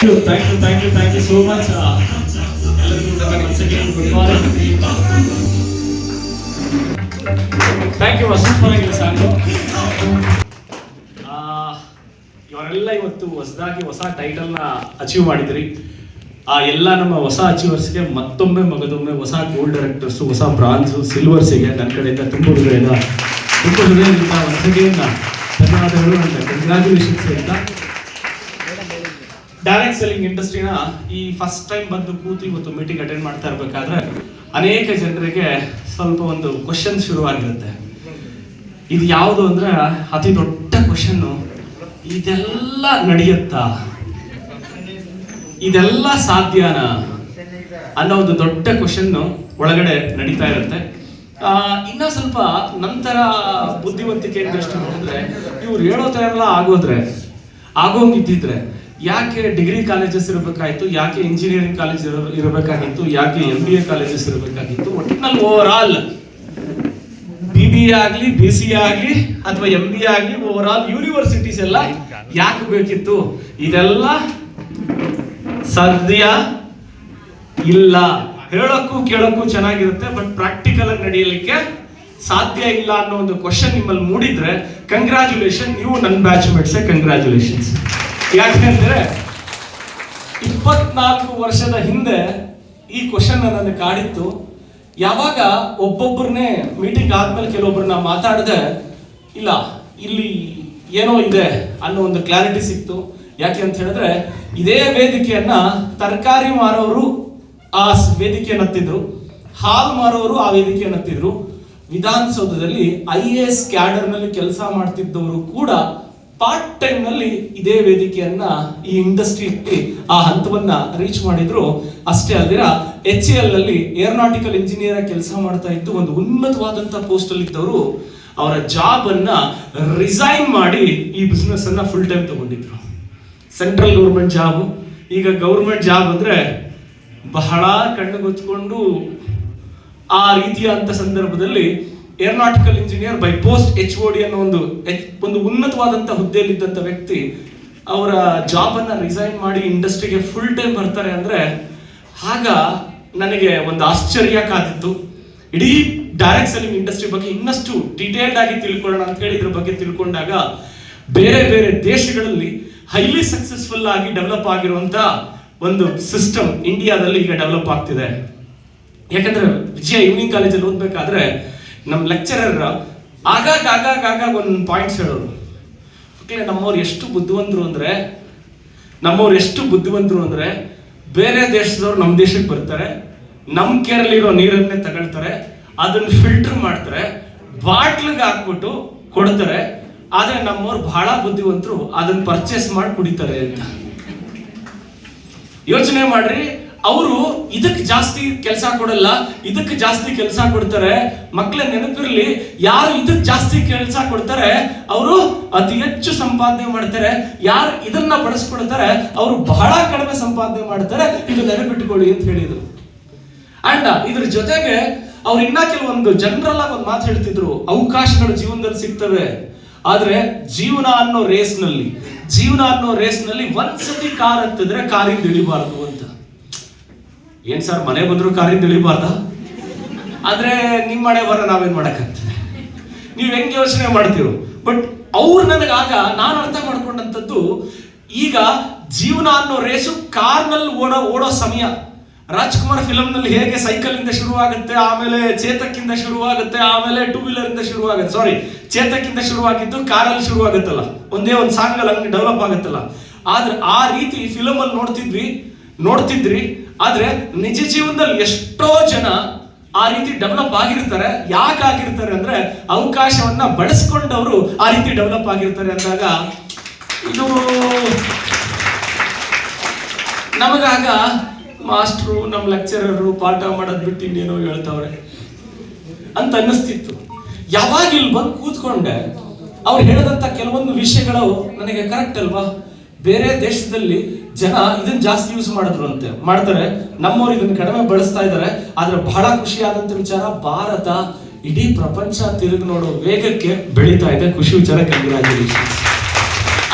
Thank you so much. ಎಲ್ಲರಿಗೂ good morning. Thank you. Super ಆಗಿದೆ song. ಇವರೆಲ್ಲ ಇವತ್ತು ಹೊಸ ಟೈಟಲ್ನ ಅಚೀವ್ ಮಾಡಿದ್ರಿ. ಆ ಎಲ್ಲ ನಮ್ಮ ಹೊಸ ಅಚೀವರ್ಸ್ಗೆ ಮತ್ತೊಮ್ಮೆ ಮಗದೊಮ್ಮೆ ಹೊಸ ಗೋಲ್ಡ್ ಡೈರೆಕ್ಟರ್ಸು, ಹೊಸ ಬ್ರಾನ್ಸು, ಸಿಲ್ವರ್ಸಿಗೆ ನನ್ನ ಕಡೆಯಿಂದ ತುಂಬ ಹೃದಯದಿಂದ ಒಂದ್ಸತಿಯಿಂದ ಧನ್ಯವಾದಗಳು ಅಂತ ಕಂಗ್ರ್ಯಾಚುಲೇಷನ್ಸ್ ಅಂತ. ಡೈರೆಕ್ಟ್ ಸೆಲ್ಲಿಂಗ್ ಇಂಡಸ್ಟ್ರಿನ ಈ ಫಸ್ಟ್ ಟೈಮ್ ಬಂದು ಕೂತು ಇವತ್ತು ಮೀಟಿಂಗ್ ಅಟೆಂಡ್ ಮಾಡ್ತಾ ಇರಬೇಕಾದ್ರೆ ಅನೇಕ ಜನರಿಗೆ ಸ್ವಲ್ಪ ಒಂದು ಕ್ವಶನ್ ಶುರುವಾಗಿರುತ್ತೆ. ಇದು ಯಾವುದು ಅಂದ್ರೆ ಅತಿ ದೊಡ್ಡ ಕ್ವಶನ್ನು, ಇದೆಲ್ಲ ನಡೆಯುತ್ತಾ, ಇದೆಲ್ಲ ಸಾಧ್ಯನಾ ಅನ್ನೋ ಒಂದು ದೊಡ್ಡ ಕ್ವಶನ್ ಒಳಗಡೆ ನಡೀತಾ ಇರುತ್ತೆ. ಇನ್ನ ಸ್ವಲ್ಪ ನಂತರ ಬುದ್ಧಿವಂತಿಕೆ ಎಷ್ಟು ನೋಡಿದ್ರೆ ಇವ್ರು ಹೇಳೋ ತರ ಎಲ್ಲ ಆಗೋಂಗಿದ್ದಿದ್ರೆ ಯಾಕೆ ಡಿಗ್ರಿ ಕಾಲೇಜಸ್ ಇರಬೇಕಾಯ್ತು, ಯಾಕೆ ಇಂಜಿನಿಯರಿಂಗ್ ಕಾಲೇಜ್ ಇರಬೇಕಾಗಿತ್ತು, ಯಾಕೆ MBA ಕಾಲೇಜಸ್ ಇರಬೇಕಾಗಿತ್ತು. ಒಟ್ಟಿನಲ್ಲಿ ಓವರ್ ಆಲ್ BBA ಆಗ್ಲಿ, BCA ಆಗ್ಲಿ ಅಥವಾ MBA ಆಗ್ಲಿ, ಓವರ್ ಆಲ್ ಯೂನಿವರ್ಸಿಟೀಸ್ ಎಲ್ಲ ಯಾಕೆ ಬೇಕಿತ್ತು? ಇದೆಲ್ಲ ಸದ್ಯ ಇಲ್ಲ. ಹೇಳಕ್ಕೂ ಕೇಳಕ್ಕೂ ಚೆನ್ನಾಗಿರುತ್ತೆ, ಬಟ್ ಪ್ರಾಕ್ಟಿಕಲ್ ಆಗಿ ನಡೆಯಲಿಕ್ಕೆ ಸಾಧ್ಯ ಇಲ್ಲ ಅನ್ನೋ ಒಂದು ಕ್ವಶನ್ ನಿಮ್ಮಲ್ಲಿ ಮೂಡಿದ್ರೆ ಕಂಗ್ರ್ಯಾಚುಲೇಷನ್, ನೀವು ನನ್ನ ಬ್ಯಾಚ್ ಮೇಟ್ಸೆ ಕಂಗ್ರ್ಯಾಚುಲೇಷನ್ಸ್. ಯಾಕೆಂದ್ರೆ 24 ವರ್ಷದ ಹಿಂದೆ ಈ ಕ್ವಶನ್ ನನ್ನ ಕಾಡಿತ್ತು. ಯಾವಾಗ ಒಬ್ಬೊಬ್ಬರನ್ನೇ ಮೀಟಿಂಗ್ ಆದ್ಮೇಲೆ ಕೆಲವೊಬ್ಬರನ್ನ ಮಾತಾಡದೆ ಇಲ್ಲ ಇಲ್ಲಿ ಏನೋ ಇದೆ ಅನ್ನೋ ಒಂದು ಕ್ಲಾರಿಟಿ ಸಿಕ್ತು. ಯಾಕೆ ಅಂತ ಹೇಳಿದ್ರೆ ಇದೇ ವೇದಿಕೆಯನ್ನ ತರಕಾರಿ ಮಾರೋರು ಆ ವೇದಿಕೆಯನ್ನು ಹತ್ತಿದ್ರು, ಹಾಲು ಮಾರೋರು ಆ ವೇದಿಕೆಯನ್ನು ಹತ್ತಿದ್ರು, ವಿಧಾನಸೌಧದಲ್ಲಿ IAS ಕ್ಯಾಡರ್ನಲ್ಲಿ ಕೆಲಸ ಮಾಡ್ತಿದ್ದವರು ಕೂಡ ಪಾರ್ಟ್ ಟೈಮ್ ನಲ್ಲಿ ಇದೇ ವೇದಿಕೆಯನ್ನ ಈ ಇಂಡಸ್ಟ್ರಿ ಆ ಹಂತವನ್ನ ರೀಚ್ ಮಾಡಿದ್ರು. ಅಷ್ಟೇ ಅಲ್ದಿರ HAL ನಲ್ಲಿ ಏರೋನಾಟಿಕಲ್ ಇಂಜಿನಿಯರ್ ಕೆಲಸ ಮಾಡ್ತಾ ಇದ್ದು ಒಂದು ಉನ್ನತವಾದಂತ ಪೋಸ್ಟ್ ಅಲ್ಲಿ ಇದ್ದವರು ಅವರ ಜಾಬ್ ಅನ್ನ ರಿಸೈನ್ ಮಾಡಿ ಈ ಬಿಸ್ನೆಸ್ ಅನ್ನ ಫುಲ್ ಟೈಮ್ ತಗೊಂಡಿದ್ರು. Central government job. ಈಗ ಗೌರ್ಮೆಂಟ್ ಜಾಬ್ ಅಂದ್ರೆ ಬಹಳ ಕಣ್ಣುಗೊತ್ಕೊಂಡು ಆ ರೀತಿಯ ಅಂತ ಸಂದರ್ಭದಲ್ಲಿ aeronautical engineer by post HOD ಅನ್ನೋ ಒಂದು ಉನ್ನತವಾದಂತ ಹುದ್ದೆಯಲ್ಲಿದ್ದಂಥ ವ್ಯಕ್ತಿ ಅವರ ಜಾಬ್ ಅನ್ನ ರಿಸೈನ್ ಮಾಡಿ ಇಂಡಸ್ಟ್ರಿಗೆ ಫುಲ್ ಟೈಮ್ ಬರ್ತಾರೆ ಅಂದ್ರೆ ಆಗ ನನಗೆ ಒಂದು ಆಶ್ಚರ್ಯ ಕಾದಿತ್ತು. ಇಡೀ ಡೈರೆಕ್ಟ್ ಸೆಲ್ಲಿಂಗ್ ಇಂಡಸ್ಟ್ರಿ ಬಗ್ಗೆ ಇನ್ನಷ್ಟು ಡಿಟೇಲ್ಡ್ ಆಗಿ ತಿಳ್ಕೊಳ್ಳೋಣ ಅಂತ ಹೇಳಿ ಇದ್ರ ಬಗ್ಗೆ ತಿಳ್ಕೊಂಡಾಗ ಬೇರೆ ಬೇರೆ ದೇಶಗಳಲ್ಲಿ ಹೈಲಿ ಸಕ್ಸಸ್ಫುಲ್ ಆಗಿ ಡೆವಲಪ್ ಆಗಿರುವಂತ ಒಂದು ಸಿಸ್ಟಮ್ ಇಂಡಿಯಾದಲ್ಲಿ ಈಗ ಡೆವಲಪ್ ಆಗ್ತಿದೆ. ಯಾಕಂದ್ರೆ ವಿಜಯ ಈವ್ನಿಂಗ್ ಕಾಲೇಜಲ್ಲಿ ಓದ್ಬೇಕಾದ್ರೆ ನಮ್ಮ ಲೆಕ್ಚರರ್ ಆಗಾಗ ಒಂದು ಪಾಯಿಂಟ್ಸ್ ಹೇಳೋರು. ನಮ್ಮವ್ರು ಎಷ್ಟು ಬುದ್ಧಿವಂತರು ಅಂದ್ರೆ ಬೇರೆ ದೇಶದವ್ರು ನಮ್ಮ ದೇಶಕ್ಕೆ ಬರ್ತಾರೆ, ನಮ್ಮ ಕೇರಳಿರೋ ನೀರನ್ನೇ ತಗೊಳ್ತಾರೆ, ಅದನ್ನ ಫಿಲ್ಟರ್ ಮಾಡ್ತಾರೆ, ಬಾಟ್ಲಿಗೆ ಹಾಕ್ಬಿಟ್ಟು ಕೊಡ್ತಾರೆ. ಆದ್ರೆ ನಮ್ಮವ್ರು ಬಹಳ ಬುದ್ಧಿವಂತರು, ಅದನ್ನ ಪರ್ಚೇಸ್ ಮಾಡಿ ಕುಡಿತಾರೆ ಅಂತ. ಯೋಚನೆ ಮಾಡ್ರಿ, ಅವರು ಇದಕ್ಕೆ ಜಾಸ್ತಿ ಕೆಲಸ ಕೊಡಲ್ಲ, ಇದಕ್ಕೆ ಜಾಸ್ತಿ ಕೆಲಸ ಕೊಡ್ತಾರೆ. ಮಕ್ಕಳ ನೆನಪಿರ್ಲಿ, ಯಾರು ಇದಕ್ಕೆ ಜಾಸ್ತಿ ಕೆಲಸ ಕೊಡ್ತಾರೆ ಅವರು ಅತಿ ಹೆಚ್ಚು ಸಂಪಾದನೆ ಮಾಡ್ತಾರೆ, ಯಾರು ಇದನ್ನ ಬಳಸ್ಕೊಡ್ತಾರೆ ಅವರು ಬಹಳ ಕಡಿಮೆ ಸಂಪಾದನೆ ಮಾಡ್ತಾರೆ. ಇದು ನೆನಪಿಟ್ಟುಕೊಳ್ಳಿ ಅಂತ ಹೇಳಿದ್ರು. ಅಂಡ್ ಇದ್ರ ಜೊತೆಗೆ ಅವ್ರು ಇನ್ನ ಕೆಲವೊಂದು ಜನರಲ್ ಆಗಿ ಒಂದು ಮಾತು ಹೇಳ್ತಿದ್ರು, ಅವಕಾಶಗಳು ಜೀವನದಲ್ಲಿ ಸಿಗ್ತವೆ, ಆದ್ರೆ ಜೀವನ ಅನ್ನೋ ರೇಸ್ನಲ್ಲಿ ಒಂದ್ಸತಿ ಕಾರ್ ಹತ್ತಿದ್ರೆ ಕಾರಿಂದ ಇಳಿಬಾರ್ದು ಅಂತ. ಏನ್ ಸರ್ ಮನೆ ಬಂದ್ರು ಕಾರಿಂದ ಇಳಿಬಾರ್ದ? ಆದ್ರೆ ನಿಮ್ ಮನೆ ಬರ ನಾವೇನ್ ಮಾಡಕ್ಕಾಗ್ತದೆ? ನೀವ್ ಹೆಂಗ್ ಯೋಚನೆ ಮಾಡ್ತೀರೋ. ಬಟ್ ಅವ್ರು ನನಗಾಗ ನಾನು ಅರ್ಥ ಮಾಡ್ಕೊಂಡಂಥದ್ದು, ಈಗ ಜೀವನ ಅನ್ನೋ ರೇಸು ಕಾರ್ನಲ್ಲಿ ಓಡೋ ಸಮಯ. ರಾಜ್ಕುಮಾರ್ ಫಿಲಮ್ ನಲ್ಲಿ ಹೇಗೆ ಸೈಕಲ್ ಇಂದ ಶುರುವಾಗುತ್ತೆ, ಆಮೇಲೆ ಚೇತಕ್ಕಿಂದ ಶುರುವಾಗುತ್ತೆ, ಆಮೇಲೆ 2 ವೀಲರ್ ಇಂದ ಶುರುವಾಗುತ್ತೆ, ಚೇತಕ್ಕಿಂದ ಶುರುವಾಗಿದ್ದು ಕಾರಲ್ಲಿ ಶುರುವಾಗುತ್ತಲ್ಲ, ಒಂದೇ ಒಂದು ಸಾಂಗ್ ಅಲ್ಲಿ ಹಂಗೆ ಡೆವಲಪ್ ಆಗುತ್ತಲ್ಲ. ಆದ್ರೆ ಆ ರೀತಿ ಫಿಲಮ್ ಅಲ್ಲಿ ನೋಡ್ತಿದ್ರಿ. ಆದ್ರೆ ನಿಜ ಜೀವನದಲ್ಲಿ ಎಷ್ಟೋ ಜನ ಆ ರೀತಿ ಡೆವಲಪ್ ಆಗಿರ್ತಾರೆ. ಯಾಕೆ ಆಗಿರ್ತಾರೆ ಅಂದ್ರೆ ಅವಕಾಶವನ್ನ ಬಳಸ್ಕೊಂಡವರು ಆ ರೀತಿ ಡೆವಲಪ್ ಆಗಿರ್ತಾರೆ ಅಂದಾಗ ಇದು ನಮಗಾಗ ಮಾಸ್ಟ್ರು ನಮ್ಮ ಲೆಕ್ಚರರು ಪಾಠ ಮಾಡೋದ್ ಬಿಟ್ಟು ಇನ್ನೇನೋ ಹೇಳ್ತಾವ್ರೆ ಅಂತ ಅನ್ನಿಸ್ತಿತ್ತು. ಯಾವಾಗ ಇಲ್ಲಿ ಬಂದು ಕೂತ್ಕೊಂಡೆ ಅವ್ರು ಹೇಳಿದಂತ ಕೆಲವೊಂದು ವಿಷಯಗಳು ನನಗೆ ಕರೆಕ್ಟ್ ಅಲ್ವಾ? ಬೇರೆ ದೇಶದಲ್ಲಿ ಜನ ಇದನ್ನ ಜಾಸ್ತಿ ಯೂಸ್ ಮಾಡ್ತಾರೆ, ನಮ್ಮವ್ರು ಇದನ್ನ ಕಡಿಮೆ ಬಳಸ್ತಾ ಇದ್ದಾರೆ. ಆದ್ರೆ ಬಹಳ ಖುಷಿಯಾದಂತ ವಿಚಾರ, ಭಾರತ ಇಡೀ ಪ್ರಪಂಚ ತಿರುಗಿ ನೋಡೋ ವೇಗಕ್ಕೆ ಬೆಳೀತಾ ಇದೆ. ಖುಷಿ ವಿಚಾರ, ಕಂಗ್ರ್ಯಾಚುಲೇಷನ್.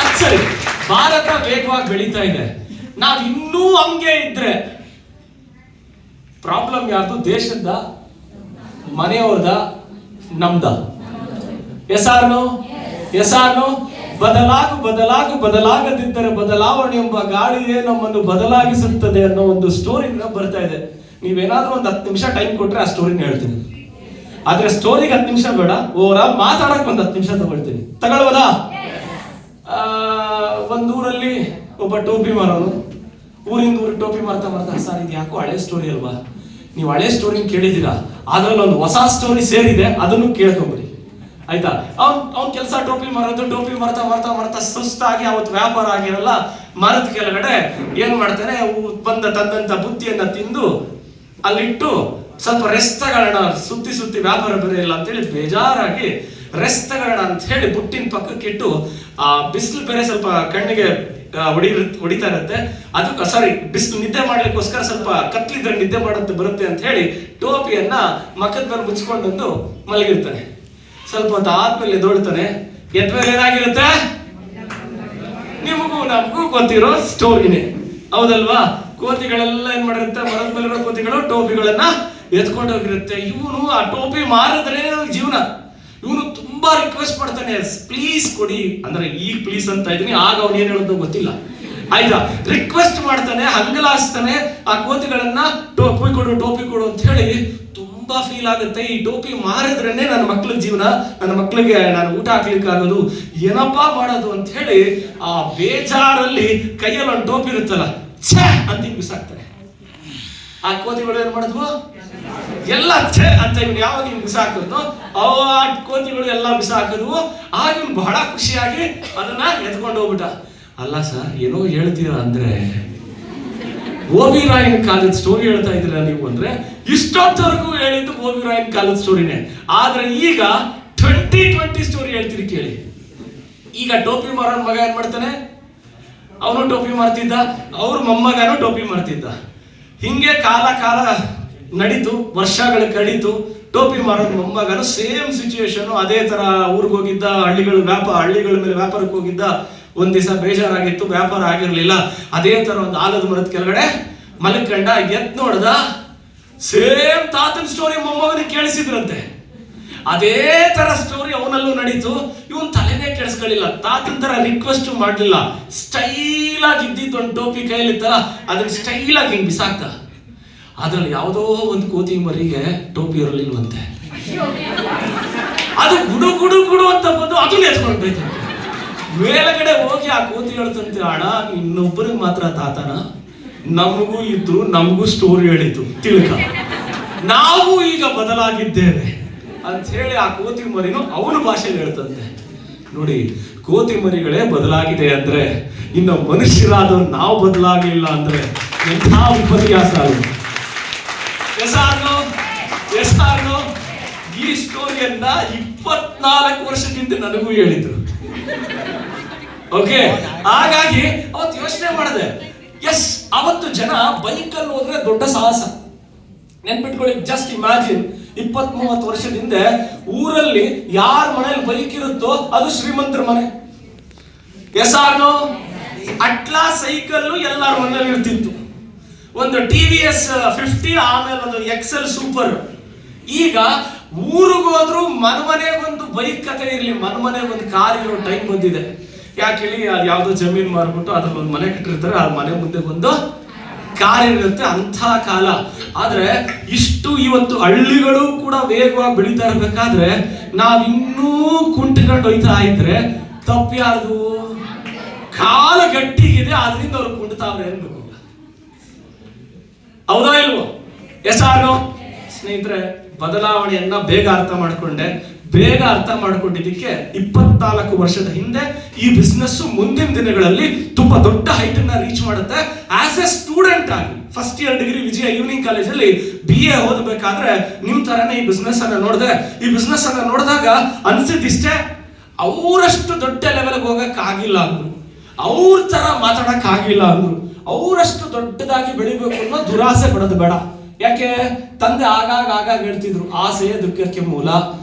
ಅದು ಸರಿ, ಭಾರತ ವೇಗವಾಗಿ ಬೆಳೀತಾ ಇದೆ. ನಾವ್ ಇನ್ನೂ ಹಂಗೆ ಇದ್ರೆ ಪ್ರಾಬ್ಲಮ್ ಯಾರ್ದು? ದೇಶದ, ಮನೆಯವ್ರದ, ನಮ್ದ? ಎಸಾರ್ನು ಬದಲಾಗು ಬದಲಾಗು ಬದಲಾಗದಿದ್ದರೆ ಬದಲಾವಣೆ ಎಂಬ ಗಾಳಿಯೇ ನಮ್ಮನ್ನು ಬದಲಾಗಿಸುತ್ತದೆ ಅನ್ನೋ ಒಂದು ಸ್ಟೋರಿ ಬರ್ತಾ ಇದೆ. ನೀವೇನಾದ್ರೂ ಒಂದು 10 ನಿಮಿಷ ಟೈಮ್ ಕೊಟ್ರೆ ಆ ಸ್ಟೋರಿನ ಹೇಳ್ತೀನಿ. ಆದ್ರೆ ಸ್ಟೋರಿಗೆ 10 ನಿಮಿಷ ಬೇಡ, ಓವರಾಲ್ ಮಾತಾಡಕ್ ಒಂದು 10 ನಿಮಿಷ ತಗೊಳ್ತೀನಿ. ತಗೊಳ್ಬೋದಾ? ಒಂದೂರಲ್ಲಿ ಒಬ್ಬ ಟೋಪಿ ಮಾರೋನು ಊರಿಂದ ಊರಿಗೆ ಟೋಪಿ ಮಾರ್ತಾ ಸರ್ ಇದು ಯಾಕೋ ಹಳೆ ಸ್ಟೋರಿ ಅಲ್ವಾ, ನೀವು ಹಳೆ ಸ್ಟೋರಿ ಕೇಳಿದ್ದೀರಾ, ಅದ್ರಲ್ಲಿ ಒಂದು ಹೊಸ ಸ್ಟೋರಿ ಸೇರಿದೆ, ಅದನ್ನು ಕೇಳ್ಕೊಂಬಿಡಿ ಆಯ್ತಾ. ಅವ್ನ್ ಕೆಲಸ ಟೋಪಿ ಮಾರ್ತಾ ಸುಸ್ತಾಗಿ ಅವತ್ತು ವ್ಯಾಪಾರ ಆಗಿರಲ್ಲ. ಮರದ ಕೆಳಗಡೆ ಏನ್ ಮಾಡ್ತಾನೆ, ತಂದಂತ ಬುತ್ತಿಯನ್ನ ತಿಂದು ಅಲ್ಲಿಟ್ಟು ಸ್ವಲ್ಪ ರೆಸ್ಟ್ ತಗೋಣ, ಸುತ್ತಿ ವ್ಯಾಪಾರ ಬೇರೆ ಇಲ್ಲ ಅಂತೇಳಿ ಬೇಜಾರಾಗಿ ರೆಸ್ಟ್ ತಗೋಣ ಅಂತ ಹೇಳಿ ಬುಟ್ಟಿನ ಪಕ್ಕಕ್ಕೆ ಇಟ್ಟು, ಆ ಬಿಸಿಲು ಬೇರೆ ಸ್ವಲ್ಪ ಕಣ್ಣಿಗೆ ಹೊಡಿತಾ ಇರುತ್ತೆ, ಅದಕ್ಕೆ ಸಾರಿ ಬಿಸಿಲು ನಿದ್ದೆ ಮಾಡ್ಲಿಕ್ಕೋಸ್ಕರ ಸ್ವಲ್ಪ ಕತ್ಲಿದ್ರೆ ನಿದ್ದೆ ಮಾಡುತ್ತೆ ಬರುತ್ತೆ ಅಂತ ಹೇಳಿ ಟೋಪಿಯನ್ನ ಮಕ್ಕದ ಮೇಲೆ ಮುಚ್ಕೊಂಡಂದು ಮಲಗಿರ್ತಾನೆ. ಸ್ವಲ್ಪ ಹೊತ್ತು ಆದ್ಮೇಲೆ ಎದ್ದೊಳ್ತಾನೆ. ಎದ್ಮೇಲೆ ಏನಾಗಿರುತ್ತೆ? ನಿಮಗೂ ನಮಗೂ ಗೊತ್ತಿರೋ ಸ್ಟೋರಿನೇ ಹೌದಲ್ವಾ? ಕೋತಿಗಳೆಲ್ಲ ಏನ್ ಮಾಡಿರುತ್ತೆ, ಮರದ ಮೇಲಿರೋ ಕೋತಿಗಳು ಟೋಪಿಗಳನ್ನ ಎತ್ಕೊಂಡು ಹೋಗಿರುತ್ತೆ. ಇವನು ಆ ಟೋಪಿ ಮಾರಿದ್ರೆ ಜೀವನ. ಇವನು ತುಂಬಾ ರಿಕ್ವೆಸ್ಟ್ ಮಾಡ್ತಾನೆ, ಪ್ಲೀಸ್ ಕೊಡಿ ಅಂದ್ರೆ, ಈಗ ಪ್ಲೀಸ್ ಅಂತ ಇದೀನಿ, ಆಗ ಅವ್ನು ಏನ್ ಹೇಳೋದು ಗೊತ್ತಿಲ್ಲ ಆಯ್ತಾ. ರಿಕ್ವೆಸ್ಟ್ ಮಾಡ್ತಾನೆ, ಹಂಗಲಾಸ್ತಾನೆ ಆ ಕೋತಿಗಳನ್ನ, ಟೋಪಿ ಕೊಡು ಅಂತ ಹೇಳಿ. ತುಂಬಾ ಫೀಲ್ ಆಗುತ್ತೆ, ಈ ಟೋಪಿ ಮಾರಿದ್ರೇನೆ ನನ್ನ ಮಕ್ಳ ಜೀವನ, ನನ್ನ ಮಕ್ಳಿಗೆ ನಾನು ಊಟ ಹಾಕ್ಲಿಕ್ಕೆ ಆಗೋದು, ಏನಪ್ಪಾ ಮಾಡೋದು ಅಂತ ಹೇಳಿ ಆ ಬೇಜಾರಲ್ಲಿ ಕೈಯಲ್ಲಿ ಒಂದು ಟೋಪಿ ಇರುತ್ತಲ್ಲ, ಛೇ ಅಂತ ಬಿಸಾಕ್ತಾನೆ. ಆ ಕೋತಿಗಳು ಏನ್ ಮಾಡಿದ್ವು, ಎಲ್ಲ ಛೇ ಅಂತ ಇವ್ನು ಯಾವಾಗ ಇವ್ನು ಬಿಸಾಕಿದ್ನು, ಆ ಕೋತಿಗಳು ಎಲ್ಲ ಬಿಸಾಕಿದ್ವು. ಆಗ ಇವ್ನು ಬಹಳ ಖುಷಿಯಾಗಿ ಅದನ್ನ ಎತ್ಕೊಂಡು ಹೋಗ್ಬಿಟ್ಟ. ಅಲ್ಲ ಸರ್ ಏನೋ ಹೇಳ್ತೀರಾ ಅಂದ್ರೆ, ಓಬಿ ರಾಯನ್ ಕಾಲದ ಸ್ಟೋರಿ ಹೇಳ್ತಾ ಇದ್ದೀರಾ ನೀವು ಅಂದ್ರೆ, ಇಷ್ಟೊತ್ತವರೆಗೂ ಹೇಳಿದ್ದು ಓಬಿ ರಾಯನ್ ಕಾಲದ ಸ್ಟೋರಿನೇ. ಆದ್ರೆ ಈಗ 2020 ಸ್ಟೋರಿ ಹೇಳ್ತೀರಿ ಕೇಳಿ. ಈಗ ಟೋಪಿ ಮಾರೋನ್ ಮಗ ಏನ್ ಮಾಡ್ತಾನೆ, ಅವನು ಟೋಪಿ ಮಾರ್ತಿದ್ದ, ಅವ್ರ ಮೊಮ್ಮಗನೂ ಟೋಪಿ ಮಾರ್ತಿದ್ದ. ಹಿಂಗೆ ಕಾಲ ನಡೀತು, ವರ್ಷಗಳು ಕಳೀತು. ಟೋಪಿ ಮಾರೋನ್ ಮೊಮ್ಮಗನು ಸೇಮ್ ಸಿಚುವೇಶನ್, ಅದೇ ತರ ಊರಿಗೆ ಹೋಗಿದ್ದ, ಹಳ್ಳಿಗಳ ಮೇಲೆ ವ್ಯಾಪಾರಕ್ಕೆ ಹೋಗಿದ್ದ. ಒಂದ್ ದಿವಸ ಬೇಜಾರಾಗಿತ್ತು, ವ್ಯಾಪಾರ ಆಗಿರ್ಲಿಲ್ಲ. ಅದೇ ತರ ಒಂದು ಆಲದ ಮರದ ಕೆಳಗಡೆ ಮಲ್ಕಂಡ, ಎತ್ ನೋಡ್ದ, ಸೇಮ್ ತಾತನ ಸ್ಟೋರಿ ಮೊಮ್ಮಗನಿಗೆ ಕೇಳಿಸಿದ್ರಂತೆ. ಅದೇ ತರ ಸ್ಟೋರಿ ಅವನಲ್ಲೂ ನಡೀತು. ಇವನ್ ತಲೆನೇ ಕೆಡಿಸ್ಕೊಳ್ಳಿಲ್ಲ, ತಾತನ ತರ ರಿಕ್ವೆಸ್ಟ್ ಮಾಡ್ಲಿಲ್ಲ. ಸ್ಟೈಲ್ ಆಗಿ ಇದ್ದಿದ್ದು ಒಂದು ಟೋಪಿ ಕೈಯಲ್ಲಿತ್ತಲ್ಲ, ಅದನ್ನ ಸ್ಟೈಲ್ ಆಗಿ ಹಿಂಗ್ ಬಿಸಾಕ್ತ. ಅದ್ರಲ್ಲಿ ಯಾವುದೋ ಒಂದು ಕೋತಿ ಮರಿಗೆ ಟೋಪಿ ಇರಲಿಲ್ವಂತೆ. ಅದು ಗುಡು ಅಂತ ಬಂದು ಅದನ್ನ ಎತ್ಕೊಂಡು ಬೈತಂತೆ. ಮೇಲಗಡೆ ಹೋಗಿ ಆ ಕೋತಿ ಹೇಳ್ತಂತೆ, ಅಣ್ಣ ಇನ್ನೊಬ್ಬರಿಗೆ ಮಾತ್ರ ತಾತನ, ನಮಗೂ ಇದ್ರು, ನಮಗೂ ಸ್ಟೋರಿ ಹೇಳಿತು, ತಿಳ್ಕ, ನಾವು ಈಗ ಬದಲಾಗಿದ್ದೇವೆ ಅಂತ ಹೇಳಿ ಆ ಕೋತಿ ಮರಿನು ಅವನ ಭಾಷೆಯಲ್ಲಿ ಹೇಳ್ತಂತೆ. ನೋಡಿ, ಕೋತಿ ಮರಿಗಳೇ ಬದಲಾಗಿದೆ ಅಂದ್ರೆ, ಇನ್ನು ಮನುಷ್ಯರಾದವ್ರು ನಾವು ಬದಲಾಗಿಲ್ಲ ಅಂದ್ರೆ ಎಂಥ ವಿಪರ್ಯಾಸ ಅದು. ಎಸಾರ್ನೋ ಈ ಸ್ಟೋರಿಯನ್ನ 24 ವರ್ಷದಿಂದ ನನಗೂ ಹೇಳಿದ್ರು. ಓಕೆ, ಹಾಗಾಗಿ ಅವತ್ತು ಯೋಚನೆ ಮಾಡಿದೆ, ಎಸ್ ಅವತ್ತು ಜನ ಬೈಕಲ್ಲಿ ಹೋದ್ರೆ ದೊಡ್ಡ ಸಾಹಸ. ನೆನ್ಪಿಟ್ಕೊಳ್ಳಿ, ಜಸ್ಟ್ ಇಮ್ಯಾಜಿನ್, 20-30 ವರ್ಷದಿಂದ ಊರಲ್ಲಿ ಯಾರ ಮನೇಲಿ ಬೈಕ್ ಇರುತ್ತೋ ಅದು ಶ್ರೀಮಂತರ ಮನೆ. ಎಸಾರ್ನೋ ಅಟ್ಲಾ ಸೈಕಲ್ ಎಲ್ಲಾರ ಮನೇಲಿ ಇರ್ತಿತ್ತು. ಒಂದು TVS 50, ಆಮೇಲೆ ಒಂದು XL ಸೂಪರ್. ಈಗ ಊರಿಗೋದ್ರು ಮನೆ ಒಂದು ಬೈಕ್ ಕತೆ ಇರ್ಲಿ, ಮನೆ ಒಂದು ಕಾರ್ ಇರೋ ಟೈಮ್ ಬಂದಿದೆ. ಯಾಕೆ ಹೇಳಿ, ಯಾವ್ದೋ ಜಮೀನ್ ಮಾರ್ಬಿಟ್ಟು ಅದ್ರಲ್ಲಿ ಒಂದು ಮನೆ ಕಟ್ಟಿರ್ತಾರೆ, ಆ ಮನೆ ಮುಂದೆ ಒಂದು ಕಾರ್ ಇರುತ್ತೆ, ಅಂಥ ಕಾಲ. ಆದ್ರೆ ಇಷ್ಟು ಇವತ್ತು ಹಳ್ಳಿಗಳು ಕೂಡ ವೇಗವಾಗಿ ಬೆಳೀತಾ ಇರ್ಬೇಕಾದ್ರೆ ನಾವಿನ್ನೂ ಕುಂಟ್ಕೊಂಡು ಹೋಯ್ತಾ ಇದ್ರೆ ತಪ್ಪು ಯಾರ್ದು? ಕಾಲ ಗಟ್ಟಿಗಿದೆ, ಆದ್ರಿಂದ ಅವ್ರು ಕುಂಟ್ತಾವ್ರೆ ಅನ್ಬೇಕು. ಹೌದಾ ಇಲ್ವೋ? ಎಸಾರ್ನೋ? ಸ್ನೇಹಿತರೆ, ಬದಲಾವಣೆಯನ್ನ ಬೇಗ ಅರ್ಥ ಮಾಡ್ಕೊಂಡಿದ್ದಕ್ಕೆ 24 ವರ್ಷದ ಹಿಂದೆ ಈ ಬಿಸ್ನೆಸ್ ಮುಂದಿನ ದಿನಗಳಲ್ಲಿ ತುಂಬಾ ದೊಡ್ಡ ಹೈಟ್ ಅನ್ನ ರೀಚ್ ಮಾಡುತ್ತೆ. ಆಸ್ ಎ ಸ್ಟೂಡೆಂಟ್ ಆಗಿ ಫಸ್ಟ್ ಇಯರ್ ಡಿಗ್ರಿ ವಿಜಯ ಈವ್ನಿಂಗ್ ಕಾಲೇಜಲ್ಲಿ BA ಓದಬೇಕಾದ್ರೆ ನಿಮ್ ತರನೇ ಈ ಬಿಸ್ನೆಸ್ ಅನ್ನ ನೋಡಿದೆ. ಈ ಬಿಸ್ನೆಸ್ ಅನ್ನ ನೋಡಿದಾಗ ಅನ್ಸಿದ್ದಿಷ್ಟೇ, ಅವರಷ್ಟು ದೊಡ್ಡ ಲೆವೆಲ್ಗೆ ಹೋಗಕ್ ಆಗಿಲ್ಲ ಅಂದ್ರು, ಅವ್ರ ತರ ಮಾತಾಡಕ್ ಆಗಿಲ್ಲ ಅಂದ್ರು, ಅವರಷ್ಟು ದೊಡ್ಡದಾಗಿ ಬೆಳಿಬೇಕು ಅನ್ನೋ ದುರಾಸೆ ಪಡೋದು ಬೇಡ. ಯಾಕೆ? ತಂದೆ ಆಗಾಗ ಹೇಳ್ತಿದ್ರು, ಆಸೆ ದುಃಖಕ್ಕೆ ಮೂಲ,